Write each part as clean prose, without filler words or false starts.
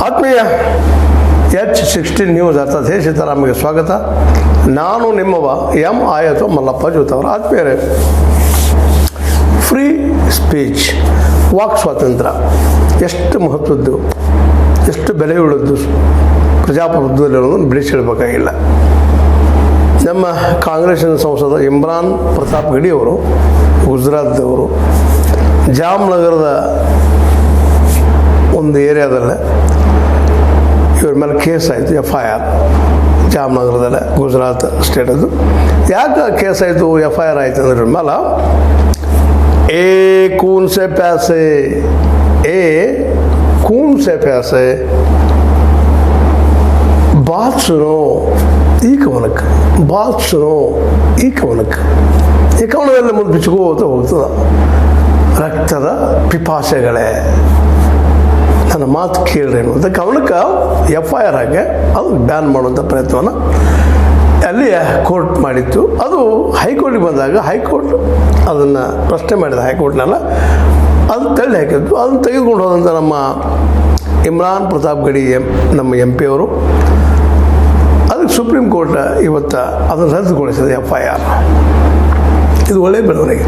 ಆತ್ಮೀಯ H16 news ಅರ್ಥಾತ್ ಹೇ ಸೀತಾರಾಮಗೆ ಸ್ವಾಗತ. ನಾನು ನಿಮ್ಮವ ಎಂ ಆಯತು ಮಲ್ಲಪ್ಪ ಜೋತವರ. ಆತ್ಮೀಯರೇ, ಫ್ರೀ ಸ್ಪೀಚ್, ವಾಕ್ ಸ್ವಾತಂತ್ರ್ಯ ಎಷ್ಟು ಮಹತ್ವದ್ದು, ಎಷ್ಟು ಬೆಲೆ ಉಳಿದ್ದು ಪ್ರಜಾಪ್ರಭುತ್ವದಲ್ಲಿ ಅನ್ನೋದನ್ನು ಬಿಡಿಸಿ ಹೇಳಬೇಕಾಗಿಲ್ಲ. ನಮ್ಮ ಕಾಂಗ್ರೆಸ್ಸಿನ ಸಂಸದ ಇಮ್ರಾನ್ ಪ್ರತಾಪ್ ಗಡಿ ಅವರು ಗುಜರಾತ್ದವರು ಜಾಮ್ನಗರದ ಒಂದು ಏರಿಯಾದಲ್ಲೇ ಇವ್ರ ಮೇಲೆ ಕೇಸ್ ಆಯಿತು, FIR ಜಾಮ್ನಗರದಲ್ಲೇ, ಗುಜರಾತ್ ಸ್ಟೇಟದ್ದು. ಯಾಕೆ ಕೇಸ್ ಆಯಿತು, FIR ಆಯಿತು ಅಂದ್ರೆ ಮೇಲೆ ए खून से प्यासे बात सुनो ಈ ಕವನಕ್ಕೆ, ಬಾತ್ ಸುನೋ ಈ ಕವನಕ್ಕೆ. ಈ ಕವನದಲ್ಲಿ ಮುಂದೆ ಬಿಚ್ಕೋತ ಹೋಗ್ತದೆ. ರಕ್ತದ ಪಿಪಾಸೆಗಳೇ ನನ್ನ ಮಾತು ಕೇಳ್ರೇನು ಅಂತ ಕವನಕ್ಕೆ FIR ಆಗಿ ಅದು ಬ್ಯಾನ್ ಮಾಡುವಂಥ ಪ್ರಯತ್ನವನ್ನು ಅಲ್ಲಿ ಕೋರ್ಟ್ ಮಾಡಿತ್ತು. ಅದು ಹೈಕೋರ್ಟಿಗೆ ಬಂದಾಗ ಹೈಕೋರ್ಟ್ ಅದನ್ನು ಪ್ರಶ್ನೆ ಮಾಡಿದ, ಹೈಕೋರ್ಟ್ನೆಲ್ಲ ಅದು ತಳ್ಳಿ ಹಾಕಿದ್ದು. ಅದನ್ನು ತೆಗೆದುಕೊಂಡು ಹೋದಂಥ ನಮ್ಮ ಇಮ್ರಾನ್ ಪ್ರತಾಪ್ ಗಡಿ ನಮ್ಮ MP ಅವರು ಅದಕ್ಕೆ ಸುಪ್ರೀಂ ಕೋರ್ಟ್ ಇವತ್ತು ಅದನ್ನು ರದ್ದುಗೊಳಿಸಿದೆ FIR. ಇದು ಒಳ್ಳೆಯ ಬೆಳವಣಿಗೆ.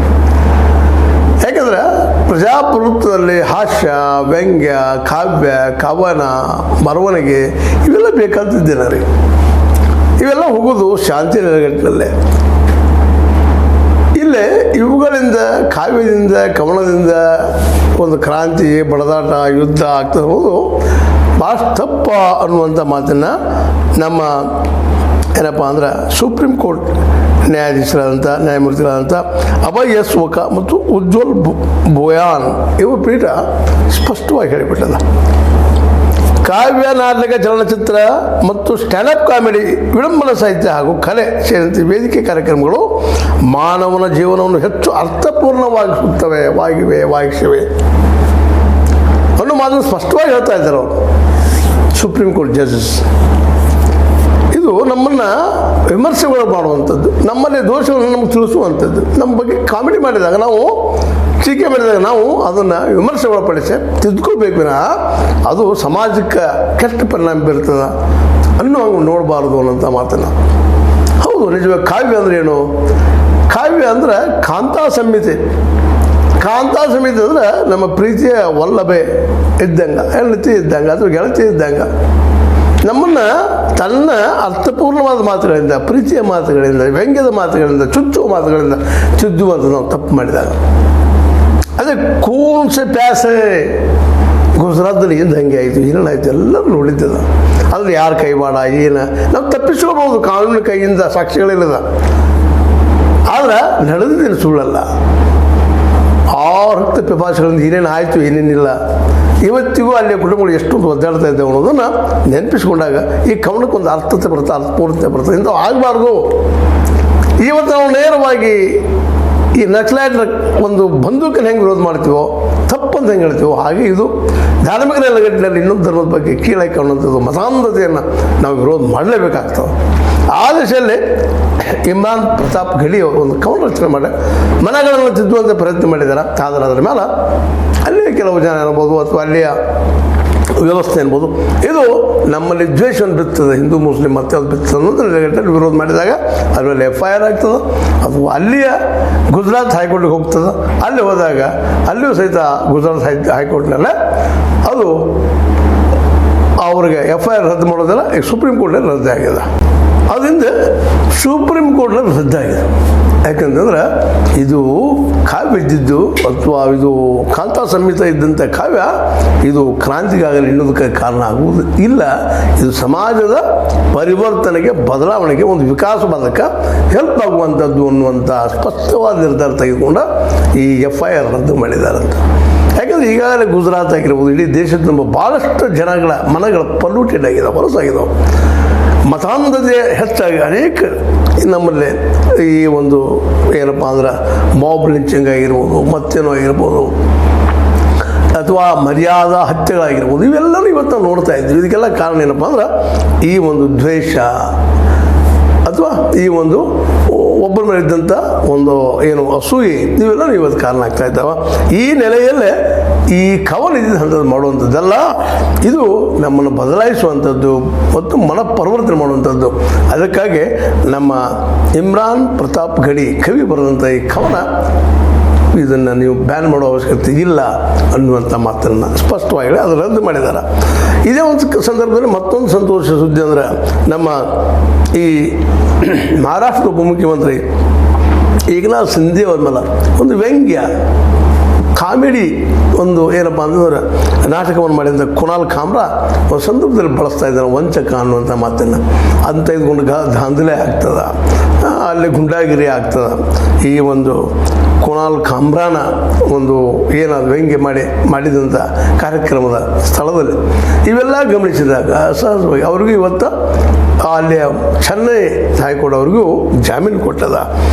ಯಾಕಂದರೆ ಪ್ರಜಾಪ್ರಭುತ್ವದಲ್ಲಿ ಹಾಸ್ಯ, ವ್ಯಂಗ್ಯ, ಕಾವ್ಯ, ಕವನ, ಬರವಣಿಗೆ ಇವೆಲ್ಲ ಬೇಕಾಗ್ತಿದ್ದೇನೆ ರೀ. ಇವೆಲ್ಲ ಹೋಗೋದು ಶಾಂತಿ ನೆಲೆಗಟ್ಟಿನಲ್ಲೇ. ಇಲ್ಲೇ ಇವುಗಳಿಂದ, ಕಾವ್ಯದಿಂದ, ಕವನದಿಂದ ಒಂದು ಕ್ರಾಂತಿ, ಬಡದಾಟ, ಯುದ್ಧ ಆಗ್ತಾ ಹೋಗೋದು ಭಾಳ ತಪ್ಪ ಅನ್ನುವಂಥ ಮಾತನ್ನು ನಮ್ಮ ಏನಪ್ಪ ಅಂದ್ರೆ ಸುಪ್ರೀಂ ಕೋರ್ಟ್ ನ್ಯಾಯಮೂರ್ತಿಗಳಾದಂಥ ಅಭಯ್ ಎಸ್ ಓಕಾ ಮತ್ತು ಉಜ್ವಲ್ ಬೋಯಾನ್ ಇವು ಪೀಠ ಸ್ಪಷ್ಟವಾಗಿ ಹೇಳಿಬಿಟ್ಟದ. ಕಾವ್ಯ, ನಾಟಕ, ಚಲನಚಿತ್ರ ಮತ್ತು ಸ್ಟ್ಯಾಂಡಪ್ ಕಾಮಿಡಿ, ವಿಡಂಬನ ಸಾಹಿತ್ಯ ಹಾಗೂ ಕಲೆ ಸೇರಿದಂತೆ ವೇದಿಕೆ ಕಾರ್ಯಕ್ರಮಗಳು ಮಾನವನ ಜೀವನವನ್ನು ಹೆಚ್ಚು ಅರ್ಥಪೂರ್ಣವಾಗಿಸುತ್ತವೆ, ವಾಗಿಸಿವೆ ಅನ್ನೋ ಮಾತನ್ನು ಸ್ಪಷ್ಟವಾಗಿ ಹೇಳ್ತಾ ಇದ್ದಾರೆ ಅವರು, ಸುಪ್ರೀಂ ಕೋರ್ಟ್ ಜಡ್ಜಸ್. ಇದು ನಮ್ಮನ್ನು ವಿಮರ್ಶೆಗಳು ಮಾಡುವಂಥದ್ದು, ನಮ್ಮಲ್ಲಿ ದೋಷಗಳನ್ನು ನಮಗೆ ತಿಳಿಸುವಂಥದ್ದು. ನಮ್ಮ ಬಗ್ಗೆ ಕಾಮಿಡಿ ಮಾಡಿದಾಗ, ನಾವು ಟೀಕೆ ಮಾಡಿದಾಗ ನಾವು ಅದನ್ನು ವಿಮರ್ಶೆಗೊಳಪಡಿಸಿ ತಿದ್ದುಕೋಬೇಕು. ಅದು ಸಮಾಜಕ್ಕೆ ಕೆಟ್ಟ ಪರಿಣಾಮ ಬೀರ್ತದೆ ಅನ್ನೋ ಹಂಗೆ ನೋಡಬಾರ್ದು ಅನ್ನೋಂಥ ಮಾತನ್ನು. ಹೌದು, ನಿಜವಾಗಿ ಕಾವ್ಯ ಅಂದರೆ ಏನು? ಕಾವ್ಯ ಅಂದರೆ ಕಾಂತಾ ಸಂಹಿತೆ. ಕಾಂತಾ ಸಂಹಿತೆ ಅಂದರೆ ನಮ್ಮ ಪ್ರೀತಿಯ ವಲ್ಲಭೆ ಇದ್ದಂಗೆ, ಹೆಂಡತಿ ಇದ್ದಂಗೆ ಅಥವಾ ಗೆಳತಿ ಇದ್ದಂಗೆ ನಮ್ಮನ್ನು ತನ್ನ ಅರ್ಥಪೂರ್ಣವಾದ ಮಾತುಗಳಿಂದ, ಪ್ರೀತಿಯ ಮಾತುಗಳಿಂದ, ವ್ಯಂಗ್ಯದ ಮಾತುಗಳಿಂದ, ಚುಚ್ಚುವ ಮಾತುಗಳಿಂದ ತಿದ್ದುವಂಥ ನಾವು ತಪ್ಪು ಮಾಡಿದಾಗ. ಅದೇ ಕೂನ್ ಸೆ ಪ್ಯಾಸೆ ಗುಜರಾತ್ದಲ್ಲಿ ಏನು ಹಂಗೆ ಆಯಿತು, ಏನೇನಾಯಿತು ಎಲ್ಲರೂ ನೋಡಿದ್ದದ. ಅದ್ರಲ್ಲಿ ಯಾರು ಕೈವಾಡ ಏನು ನಾವು ತಪ್ಪಿಸ್ಕೊಳ್ಬೋದು ಕಾನೂನಿನ ಕೈಯಿಂದ, ಸಾಕ್ಷಿಗಳಿಲ್ಲದ. ಆದ್ರೆ ನಡೆದಿದ್ದೇನೆ ಸುಳ್ಳಲ್ಲ. ಆ ರಕ್ತ ಪಿಪಾಸೆಗಳಿಂದ ಏನೇನು ಆಯಿತು, ಏನೇನಿಲ್ಲ, ಇವತ್ತಿಗೂ ಅಲ್ಲಿಯ ಕುಟುಂಬಗಳು ಎಷ್ಟೊಂದು ಒದ್ದಾಡ್ತಾ ಇದ್ದೇವೆ ಅನ್ನೋದನ್ನು ನೆನಪಿಸ್ಕೊಂಡಾಗ ಈ ಕವನಕ್ಕೊಂದು ಅರ್ಥತೆ ಬರ್ತದೆ, ಅರ್ಥಪೂರ್ಣತೆ ಬರ್ತದೆ. ಇಂಥವು ಆಗಬಾರ್ದು. ಇವತ್ತು ನಾವು ನೇರವಾಗಿ ಈ ನಕ್ಸಲೈಟ್ ಒಂದು ಬಂದೂಕನ್ನು ಹೆಂಗೆ ವಿರೋಧ ಮಾಡ್ತೀವೋ, ತಪ್ಪಂತ ಹೆಂಗೆ ಹೇಳ್ತೀವೋ, ಹಾಗೆ ಇದು ಧಾರ್ಮಿಕ ನೆಲೆಗಟ್ಟಿನಲ್ಲಿ ಇನ್ನೊಂದು ಧರ್ಮದ ಬಗ್ಗೆ ಕೀಳಾಯ್ಕೆ ಅನ್ನೋಂಥದ್ದು ಮತಾಂಧತೆಯನ್ನು ನಾವು ವಿರೋಧ ಮಾಡಲೇಬೇಕಾಗ್ತದೆ. ಆ ದಿಶೆಯಲ್ಲಿ ಇಮ್ರಾನ್ ಪ್ರತಾಪ್ ಗಡಿ ಅವರು ಒಂದು ಕವನ ರಚನೆ ಮಾಡಿ ಮನೆಗಳನ್ನು ತಿದ್ದುವಂಥ ಪ್ರಯತ್ನ ಮಾಡಿದ್ದಾರೆ. ಆದರೆ ಅದರ ಮೇಲೆ ಅಲ್ಲಿಯ ಕೆಲವು ಜನ ಅನ್ಬೋದು ಅಥವಾ ಅಲ್ಲಿಯ ವ್ಯವಸ್ಥೆ ಅನ್ಬೋದು, ಇದು ನಮ್ಮಲ್ಲಿ ದ್ವೇಷವನ್ನು ಬಿತ್ತದೆ, ಹಿಂದೂ ಮುಸ್ಲಿಂ ಮತ್ತೆ ಅದು ಬಿತ್ತದೆ ಅನ್ನೋದು ನೆಲೆಗಟ್ಟಲ್ಲಿ ವಿರೋಧ ಮಾಡಿದಾಗ ಅದ್ರ ಮೇಲೆ FIR ಆಗ್ತದೆ. ಅದು ಅಲ್ಲಿಯ ಗುಜರಾತ್ ಹೈಕೋರ್ಟಿಗೆ ಹೋಗ್ತದೆ. ಅಲ್ಲಿ ಹೋದಾಗ ಅಲ್ಲಿಯೂ ಸಹಿತ ಗುಜರಾತ್ ಹೈಕೋರ್ಟ್ನಲ್ಲೇ ಅದು ಅವ್ರಿಗೆ FIR ರದ್ದು ಮಾಡೋದಿಲ್ಲ. ಈಗ ಸುಪ್ರೀಂ ಕೋರ್ಟ್ನಲ್ಲಿ ರದ್ದಾಗಿದೆ. ಅದರಿಂದ ಸುಪ್ರೀಂ ಕೋರ್ಟ್ನಲ್ಲಿ ರದ್ದಾಗಿದೆ. ಯಾಕಂತಂದ್ರೆ ಇದು ಕಾವ್ಯ ಇದ್ದಿದ್ದು ಅಥವಾ ಇದು ಕಾಂತಾ ಸಂಹಿತ ಇದ್ದಂಥ ಕಾವ್ಯ ಇದು ಕ್ರಾಂತಿಗಾಗಲಿ ಇನ್ನೊಂದಕ್ಕೆ ಕಾರಣ ಆಗುವುದು ಇಲ್ಲ. ಇದು ಸಮಾಜದ ಪರಿವರ್ತನೆಗೆ, ಬದಲಾವಣೆಗೆ, ಒಂದು ವಿಕಾಸವಾದಕ್ಕೆ ಹೆಲ್ಪ್ ಆಗುವಂಥದ್ದು ಅನ್ನುವಂಥ ಸ್ಪಷ್ಟವಾದ ನಿರ್ಧಾರ ತೆಗೆದುಕೊಂಡು ಈ FIR ರದ್ದು ಮಾಡಿದ್ದಾರಂತ. ಯಾಕಂದರೆ ಈಗಾಗಲೇ ಗುಜರಾತ್ ಆಗಿರ್ಬೋದು, ಇಡೀ ದೇಶದ ನಮ್ಮ ಭಾಳಷ್ಟು ಜನಗಳ ಮನಗಳ ಪೊಲ್ಯೂಟೆಡ್ ಆಗಿದೆ, ಹೊಲಸಾಗಿದ್ದಾವೆ. ಮತಾಂಧತೆ ಹೆಚ್ಚಾಗಿ ಅನೇಕ ನಮ್ಮಲ್ಲಿ ಈ ಒಂದು ಏನಪ್ಪ ಅಂದ್ರೆ ಮಾಬ್ ಲಿಂಚಿಂಗ್ ಆಗಿರ್ಬೋದು, ಮತ್ತೇನೋ ಆಗಿರ್ಬೋದು, ಅಥವಾ ಮರ್ಯಾದಾ ಹತ್ಯೆಗಳಾಗಿರ್ಬೋದು, ಇವೆಲ್ಲವೂ ಇವತ್ತು ನಾವು ನೋಡ್ತಾ ಇದ್ದೀವಿ. ಇದಕ್ಕೆಲ್ಲ ಕಾರಣ ಏನಪ್ಪ ಅಂದ್ರೆ ಈ ಒಂದು ದ್ವೇಷ ಅಥವಾ ಈ ಒಂದು ಒಬ್ಬರ ಮೇಲೆ ಇದ್ದಂಥ ಒಂದು ಏನು ಅಸೂಯೆ, ಇವೆಲ್ಲ ಇವತ್ತು ಕಾರಣ ಆಗ್ತಾ ಇದ್ದಾವೆ. ಈ ನೆಲೆಯಲ್ಲೇ ಈ ಕವನ ಇದ್ದಂಥದ್ದು ಮಾಡುವಂಥದ್ದಲ್ಲ, ಇದು ನಮ್ಮನ್ನು ಬದಲಾಯಿಸುವಂಥದ್ದು ಮತ್ತು ಮನಪರಿವರ್ತನೆ ಮಾಡುವಂಥದ್ದು. ಅದಕ್ಕಾಗಿ ನಮ್ಮ ಇಮ್ರಾನ್ ಪ್ರತಾಪ್ ಗಡಿ ಕವಿ ಬರೆದಂಥ ಈ ಕವನ ಇದನ್ನು ನೀವು ಬ್ಯಾನ್ ಮಾಡೋ ಅವಶ್ಯಕತೆ ಇಲ್ಲ ಅನ್ನುವಂಥ ಮಾತನ್ನು ಸ್ಪಷ್ಟವಾಗಿ ಅದು ರದ್ದು ಮಾಡಿದ್ದಾರೆ. ಇದೇ ಒಂದು ಸಂದರ್ಭದಲ್ಲಿ ಮತ್ತೊಂದು ಸಂತೋಷ ಸುದ್ದಿ ಅಂದರೆ, ನಮ್ಮ ಈ ಮಹಾರಾಷ್ಟ್ರದ ಉಪಮುಖ್ಯಮಂತ್ರಿ ಏಕನಾಥ್ ಶಿಂದೆ ಅವ್ರ ಮೇಲೆ ಒಂದು ವ್ಯಂಗ್ಯ ಕಾಮಿಡಿ ಒಂದು ಏನಪ್ಪ ಅಂತಂದ್ರೆ ನಾಟಕವನ್ನು ಮಾಡಿದಂಥ ಕುಣಾಲ್ ಕಾಮ್ರಾ ಒಂದು ಸಂದರ್ಭದಲ್ಲಿ ಬಳಸ್ತಾ ಇದ್ದಾರೆ ವಂಚಕ ಅನ್ನುವಂಥ ಮಾತನ್ನು. ಅಂತ ತೆಗೆದುಕೊಂಡು ದಾಂಧಲೆ ಆಗ್ತದೆ, ಅಲ್ಲಿ ಗುಂಡಾಗಿರಿ ಆಗ್ತದೆ. ಈ ಒಂದು ಕುಣಾಲ್ ಕಾಮ್ರಾನ ಒಂದು ಏನಾದ್ರು ವ್ಯಂಗ್ಯ ಮಾಡಿದಂಥ ಕಾರ್ಯಕ್ರಮದ ಸ್ಥಳದಲ್ಲಿ ಇವೆಲ್ಲ ಗಮನಿಸಿದಾಗ ಸಹಜವಾಗಿ ಅವ್ರಿಗೂ ಇವತ್ತು ಅಲ್ಲಿ ಚೆನ್ನೈ ಹೈಕೋರ್ಟ್ ಅವ್ರಿಗೂ ಜಾಮೀನು ಕೊಟ್ಟದ,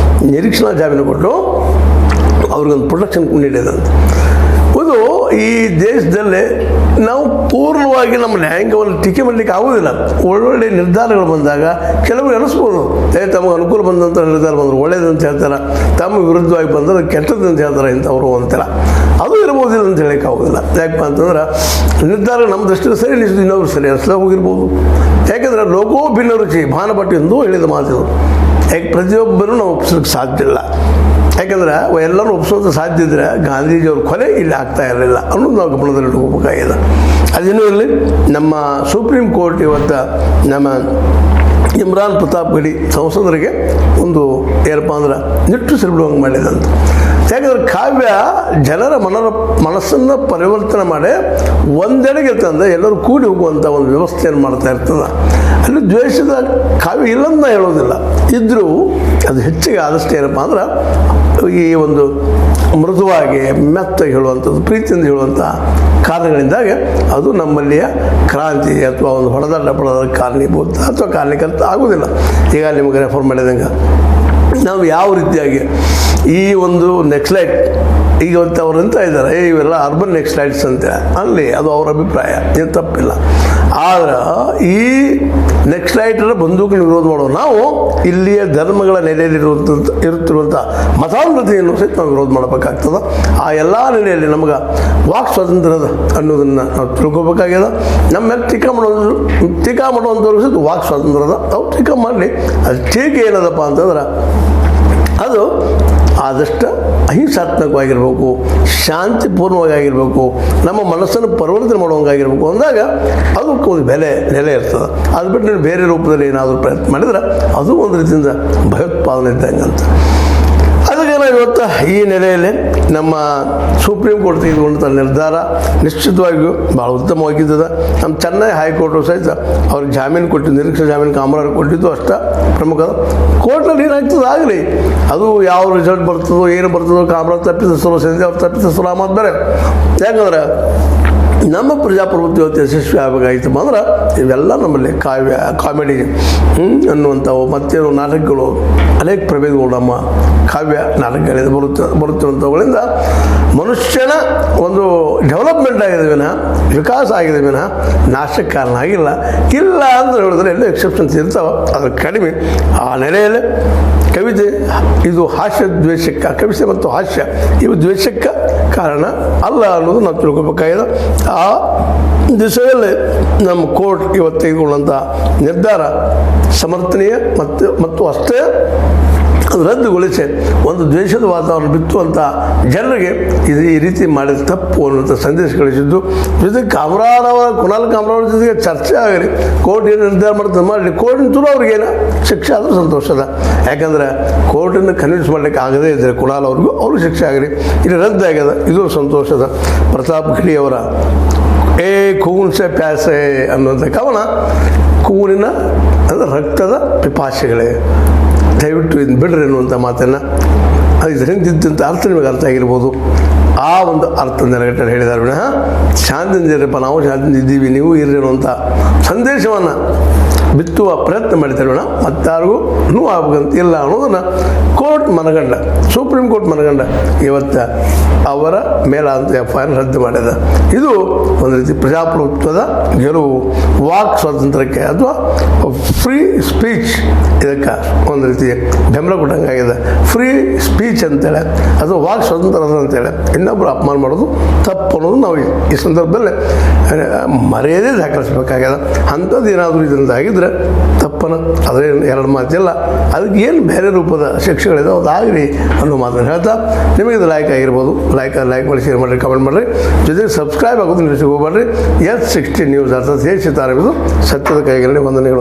ನಿರೀಕ್ಷಣಾ ಜಾಮೀನು ಕೊಟ್ಟು ಅವ್ರಿಗೊಂದು ಪ್ರೊಟೆಕ್ಷನ್ ನೀಡಿದಂತೆ. ಇದು ಈ ದೇಶದಲ್ಲಿ ನಾವು ಪೂರ್ಣವಾಗಿ ನಮ್ಮ ನ್ಯಾಯಾಂಗವನ್ನು ಟೀಕೆ ಮಾಡಲಿಕ್ಕೆ ಆಗೋದಿಲ್ಲ. ಒಳ್ಳೊಳ್ಳೆ ನಿರ್ಧಾರಗಳು ಬಂದಾಗ ಕೆಲವರು ಅನಿಸ್ಬೋದು, ತಮಗೆ ಅನುಕೂಲ ಬಂದಂಥ ನಿರ್ಧಾರ ಬಂದರು ಒಳ್ಳೇದಂತ ಹೇಳ್ತಾರೆ, ತಮ್ಮ ವಿರುದ್ಧವಾಗಿ ಬಂದರೆ ಕೆಟ್ಟದಂತ ಹೇಳ್ತಾರೆ ಇಂಥವ್ರು ಅಂತಾರೆ. ಅದು ಇರ್ಬೋದಿಲ್ಲ ಅಂತ ಹೇಳಕ್ಕೆ ಆಗೋದಿಲ್ಲ. ಯಾಕಪ್ಪ ಅಂತಂದ್ರೆ ನಿರ್ಧಾರ ನಮ್ಮ ದೃಷ್ಟಿಯಲ್ಲಿ ಸರಿ ಅನಿಸಿದ್ದು ಇನ್ನೊಬ್ರು ಸರಿ ಅನಿಸ್ಲೇ ಹೋಗಿರ್ಬೋದು. ಯಾಕೆಂದರೆ ಲೋಕೋ ಭಿನ್ನ ರುಚಿ ಭಾನಭಟ್ಟ ಎಂದೂ ಹೇಳಿದ ಮಾತಿದು. ಯಾಕೆ ಪ್ರತಿಯೊಬ್ಬರೂ ನಾವು ಒಪ್ಪಿಸೋಕ್ಕೆ ಸಾಧ್ಯ ಇಲ್ಲ. ಯಾಕೆಂದ್ರೆ ಎಲ್ಲರೂ ಒಪ್ಪಿಸೋದು ಸಾಧ್ಯ ಇದ್ದರೆ ಗಾಂಧೀಜಿಯವ್ರ ಕೊಲೆ ಇಲ್ಲಿ ಆಗ್ತಾ ಇರಲಿಲ್ಲ ಅನ್ನೋದು ನಾವು ಗಮನದಲ್ಲಿ ಇಟ್ಕೋಬೇಕಾಗಿದೆ. ಅದೇನೂ ಇಲ್ಲಿ ನಮ್ಮ ಸುಪ್ರೀಂ ಕೋರ್ಟ್ ಇವತ್ತು ನಮ್ಮ ಇಮ್ರಾನ್ ಪ್ರತಾಪ್ ಗಡಿ ಸಂಸದರಿಗೆ ಒಂದು ಏನಪ್ಪ ಅಂದ್ರೆ ನಿಟ್ಟುಸಿರು ಬಿಡುವಂಗೆ ಮಾಡಿದಂತ. ಯಾಕಂದ್ರೆ ಕಾವ್ಯ ಜನರ ಮನಸ್ಸನ್ನು ಪರಿವರ್ತನೆ ಮಾಡಿ ಒಂದೆಡೆಗೆ ತಂದು ಎಲ್ಲರೂ ಕೂಡಿ ಹೋಗುವಂಥ ಒಂದು ವ್ಯವಸ್ಥೆಯನ್ನು ಮಾಡ್ತಾ ಇರ್ತದೆ. ಅಲ್ಲಿ ದ್ವೇಷದ ಕಾವ್ಯ ಇಲ್ಲಂತ ಹೇಳೋದಿಲ್ಲ, ಇದ್ದರೂ ಅದು ಹೆಚ್ಚಿಗೆ ಆದಷ್ಟು ಏನಪ್ಪ ಅಂದ್ರೆ ಈ ಒಂದು ಮೃದುವಾಗಿ ಮೆತ್ತಗೆ ಹೇಳುವಂಥದ್ದು, ಪ್ರೀತಿಯಿಂದ ಹೇಳುವಂಥ ಕಾರಣಗಳಿಂದಾಗೆ ಅದು ನಮ್ಮಲ್ಲಿಯ ಕ್ರಾಂತಿ ಅಥವಾ ಒಂದು ಹೊಡೆದಾಟ ಪಡೆದ ಕಾರಣೀಭೂತ ಅಥವಾ ಕಾರಣಕರ್ತ ಆಗೋದಿಲ್ಲ. ಈಗ ನಿಮಗೆ ರೆಫರ್ ಮಾಡಿದಂಗೆ ನಾವು ಯಾವ ರೀತಿಯಾಗಿ ಈ ಒಂದು ನೆಕ್ಸ್ಲೈಟ್ ಈಗ ಅವ್ರು ಅಂತ ಇದ್ದಾರೆ, ಇವೆಲ್ಲ ಅರ್ಬನ್ ನೆಕ್ಸ್ಲೈಟ್ಸ್ ಅಂತ ಅಲ್ಲಿ ಅದು ಅವ್ರ ಅಭಿಪ್ರಾಯ, ಏನು ತಪ್ಪಿಲ್ಲ. ಆದ್ರೆ ಈ ನೆಕ್ಸ್ಲೈಟರ ಬಂದೂಕನ್ನು ವಿರೋಧ ಮಾಡುವ ನಾವು ಇಲ್ಲಿಯ ಧರ್ಮಗಳ ಇರುತ್ತಿರುವಂಥ ಮತಾನುಗತಿಯನ್ನು ಸಹಿತ ನಾವು ವಿರೋಧ ಮಾಡಬೇಕಾಗ್ತದೆ. ಆ ಎಲ್ಲ ನೆಲೆಯಲ್ಲಿ ನಮಗೆ ವಾಕ್ ಸ್ವಾತಂತ್ರ್ಯದ ಅನ್ನೋದನ್ನು ನಾವು ತಿಳ್ಕೊಬೇಕಾಗ್ಯದ. ನಮ್ಮ ಮೇಲೆ ಟೀಕಾ ಮಾಡುವಂಥವ್ರಿಗೆ ಸಹಿತ ವಾಕ್ ಸ್ವಾತಂತ್ರ್ಯದ, ಅವ್ರು ಟೀಕಾ ಮಾಡಲಿ. ಅದು ಟೀಕೆ ಏನದಪ್ಪ ಅಂತಂದ್ರೆ ಅದು ಆದಷ್ಟು ಅಹಿಂಸಾತ್ಮಕವಾಗಿರಬೇಕು, ಶಾಂತಿಪೂರ್ಣವಾಗಿರಬೇಕು, ನಮ್ಮ ಮನಸ್ಸನ್ನು ಪರಿವರ್ತನೆ ಮಾಡುವಂಗಾಗಿರ್ಬೇಕು ಅಂದಾಗ ಅದಕ್ಕೆ ಒಂದು ನೆಲೆ ಇರ್ತದೆ. ಅದು ಬಿಟ್ಟು ಬೇರೆ ರೂಪದಲ್ಲಿ ಏನಾದರೂ ಪ್ರಯತ್ನ ಮಾಡಿದ್ರೆ ಅದು ಒಂದು ರೀತಿಯಿಂದ ಭಯೋತ್ಪಾದನೆ ಇದ್ದಂಗೆ ಅಂತ. ಅದಕ್ಕೆ ನಾವು ಇವತ್ತು ಈ ನೆಲೆಯಲ್ಲಿ ನಮ್ಮ ಸುಪ್ರೀಂ ಕೋರ್ಟ್ ತೆಗೆದುಕೊಂಡಂಥ ನಿರ್ಧಾರ ನಿಶ್ಚಿತವಾಗಿಯೂ ಭಾಳ ಉತ್ತಮವಾಗಿದ್ದದ. ನಮ್ಮ ಚೆನ್ನೈ ಹೈಕೋರ್ಟು ಸಹಿತ ಅವ್ರಿಗೆ ಜಾಮೀನು ಕೊಟ್ಟಿದ್ದು, ನಿರೀಕ್ಷೆ ಜಾಮೀನು ಕಾಮರಾಜ್ ಕೊಟ್ಟಿದ್ದು ಅಷ್ಟ ಪ್ರಮುಖ. ಕೋರ್ಟಲ್ಲಿ ಏನಾಗ್ತದೆ ಆಗಲಿ, ಅದು ಯಾವ ರಿಸಲ್ಟ್ ಬರ್ತದೋ ಏನು ಬರ್ತದೋ, ಕಾಮರಾಜ್ ತಪ್ಪಿತಸ್ಥರು ಸಂಜೆ ಅವ್ರು ತಪ್ಪಿತಸ್ಥರು ಮಾತು ಬೇರೆ. ಯಾಕಂದ್ರೆ ನಮ್ಮ ಪ್ರಜಾಪ್ರಭುತ್ವ ಯಶಸ್ವಿ ಆಗಬೇಕಾಗಿತ್ತು ಅಂದ್ರೆ ಇವೆಲ್ಲ ನಮ್ಮಲ್ಲಿ ಕಾವ್ಯ ಕಾಮಿಡಿ ಅನ್ನುವಂಥವು ಮತ್ತೇನು ನಾಟಕಗಳು ಅನೇಕ ಪ್ರಭೇದಗಳು ನಮ್ಮ ಕಾವ್ಯ ನಾಟಕಗಳಿಂದ ಬರುತ್ತಿರುವಂಥವುಗಳಿಂದ ಮನುಷ್ಯನ ಒಂದು ಡೆವಲಪ್ಮೆಂಟ್ ಆಗಿದೆ ವಿನಃ ವಿಕಾಸ ಆಗಿದೆ ವಿನಃ ನಾಶಕ್ಕೆ ಕಾರಣ ಆಗಿಲ್ಲ. ಇಲ್ಲ ಅಂತ ಹೇಳಿದ್ರೆ ಎಲ್ಲೂ ಎಕ್ಸೆಪ್ಷನ್ಸ್ ಇರ್ತಾವೆ, ಅದ್ರ ಕಡಿಮೆ. ಆ ನೆಲೆಯಲ್ಲಿ ಕವಿತೆ ಇದು ಹಾಸ್ಯ ದ್ವೇಷಕ್ಕೆ, ಕವಿತೆ ಮತ್ತು ಹಾಸ್ಯ ಇವು ದ್ವೇಷಕ್ಕೆ ಕಾರಣ ಅಲ್ಲ ಅನ್ನೋದು ನಾವು ತಿಳ್ಕೊಬೇಕಾಗಿದೆ. ಆ ದಿಶೆಯಲ್ಲಿ ನಮ್ಮ ಕೋರ್ಟ್ ಇವತ್ತು ತೆಗೆದುಕೊಂಡಂಥ ನಿರ್ಧಾರ ಸಮರ್ಥನೀಯ ಮತ್ತು ಅಷ್ಟೇ ರದ್ದುಗೊಳಿಸಿ ಒಂದು ದ್ವೇಷದ ವಾತಾವರಣ ಬಿತ್ತುವಂಥ ಜನರಿಗೆ ಇದು ಈ ರೀತಿ ಮಾಡಿದ ತಪ್ಪು ಅನ್ನುವಂಥ ಸಂದೇಶ ಕಳಿಸಿದ್ದು. ಜೊತೆಗೆ ಕುಣಾಲ್ ಕಾಮ್ರಾವ್ರ ಜೊತೆಗೆ ಚರ್ಚೆ ಆಗಲಿ, ಕೋರ್ಟ್ ಏನು ನಿರ್ಧಾರ ಮಾಡ್ತದೆ ಮಾಡಲಿ, ಕೋರ್ಟಿನ ತುರು ಅವ್ರಿಗೇನು ಶಿಕ್ಷೆ ಆದರೂ ಸಂತೋಷದ. ಯಾಕಂದರೆ ಕೋರ್ಟನ್ನು ಕನ್ವಿನ್ಸ್ ಮಾಡಲಿಕ್ಕೆ ಆಗದೇ ಇದ್ದರೆ ಕುಣಾಲ್ ಅವ್ರಿಗೂ ಶಿಕ್ಷೆ ಆಗಲಿ, ಇಲ್ಲಿ ರದ್ದಾಗ್ಯದ, ಇದು ಸಂತೋಷದ. ಪ್ರತಾಪ್ ಗಡಿ ಅವರ ಖೂನ್ ಸೆ ಪ್ಯಾಸೆ ಅನ್ನುವಂಥ ಕವನ, ಕೂನಿನ ಅಂದರೆ ರಕ್ತದ ಪಿಪಾಸೆಗಳೇ, ದಯವಿಟ್ಟು ಇದನ್ನು ಬಿಡ್ರಿ ಅನ್ನುವಂಥ ಮಾತನ್ನು ಇದರಿಂದ ಇದ್ದಂಥ ಅರ್ಥ ನಿಮಗೆ ಅರ್ಥ ಆಗಿರ್ಬೋದು. ಆ ಒಂದು ಅರ್ಥ ನೆಲೆಗಟ್ಟಲು ಹೇಳಿದ್ದಾರೆ ವಿನಃ ಶಾಂತಿಯಿಂದ ಇರಪ್ಪ, ನಾವು ಶಾಂತಿಯಿಂದ ಇದ್ದೀವಿ, ನೀವು ಇರ್ರಿ ಅನ್ನುವಂಥ ಸಂದೇಶವನ್ನು ಬಿತ್ತುವ ಪ್ರಯತ್ನ ಮಾಡಿದ್ದೇವೆ. ಮತ್ತಾರಿಗೂ ನೋವು ಆಗ್ಬೇಕಂತ ಇಲ್ಲ ಅನ್ನೋದನ್ನು ಕೋರ್ಟ್ ಮನಗಂಡ, ಸುಪ್ರೀಂ ಕೋರ್ಟ್ ಮನಗಂಡ ಇವತ್ತು ಅವರ ಮೇಲಾದಂಥ FIR ರದ್ದು ಮಾಡಿದೆ. ಇದು ಒಂದು ರೀತಿ ಪ್ರಜಾಪ್ರಭುತ್ವದ ಗೆಲುವು, ವಾಕ್ ಸ್ವಾತಂತ್ರ್ಯಕ್ಕೆ ಅಥವಾ ಫ್ರೀ ಸ್ಪೀಚ್ ಇದಕ್ಕೆ ಒಂದು ರೀತಿ ಬೆಂಬಲ ಕೊಟ್ಟಂಗಾಗಿದೆ. ಫ್ರೀ ಸ್ಪೀಚ್ ಅಂತೇಳಿ ಅದು ವಾಕ್ ಸ್ವಾತಂತ್ರ್ಯ ಅಂತೇಳಿ ಇನ್ನೊಬ್ಬರು ಅಪಮಾನ ಮಾಡೋದು ತಪ್ಪು ಅನ್ನೋದು ನಾವು ಈ ಸಂದರ್ಭದಲ್ಲಿ ಮರ್ಯಾದೆ ದಾಖಲಿಸಬೇಕಾಗ್ಯದ. ಅಂಥದ್ದು ಏನಾದರೂ ಇದರಿಂದ ಆಗಿದ್ರೆ ತಪ್ಪನ ಅದೇ ಎರಡು ಮಾತಿಲ್ಲ. ಅದಕ್ಕೆ ಏನು ಬೇರೆ ರೂಪದ ಶಿಕ್ಷೆಗಳಿದೆ ಅದಾಗಲಿ ಅನ್ನೋ ಮಾತನ್ನು ಹೇಳ್ತಾ, ನಿಮಗೆ ಇದು ಲೈಕ್ ಆಗಿರ್ಬೋದು, ಲೈಕ್ ಮಾಡಿ, ಶೇರ್ ಮಾಡಿರಿ, ಕಮೆಂಟ್ ಮಾಡಿರಿ, ಜೊತೆಗೆ ಸಬ್ಸ್ಕ್ರೈಬ್ ಆಗೋದು ನಿಲ್ಲಿಸಿ ಹೋಗ್ಬೇಡ್ರಿ. S60 ನ್ಯೂಸ್ ಅರ್ಥಾತ್ ಹೇಳಿ ತಾರಬಿದು ಸತ್ಯದ ಕೈಗಳಲ್ಲಿ ವಂದನೆಗಳು.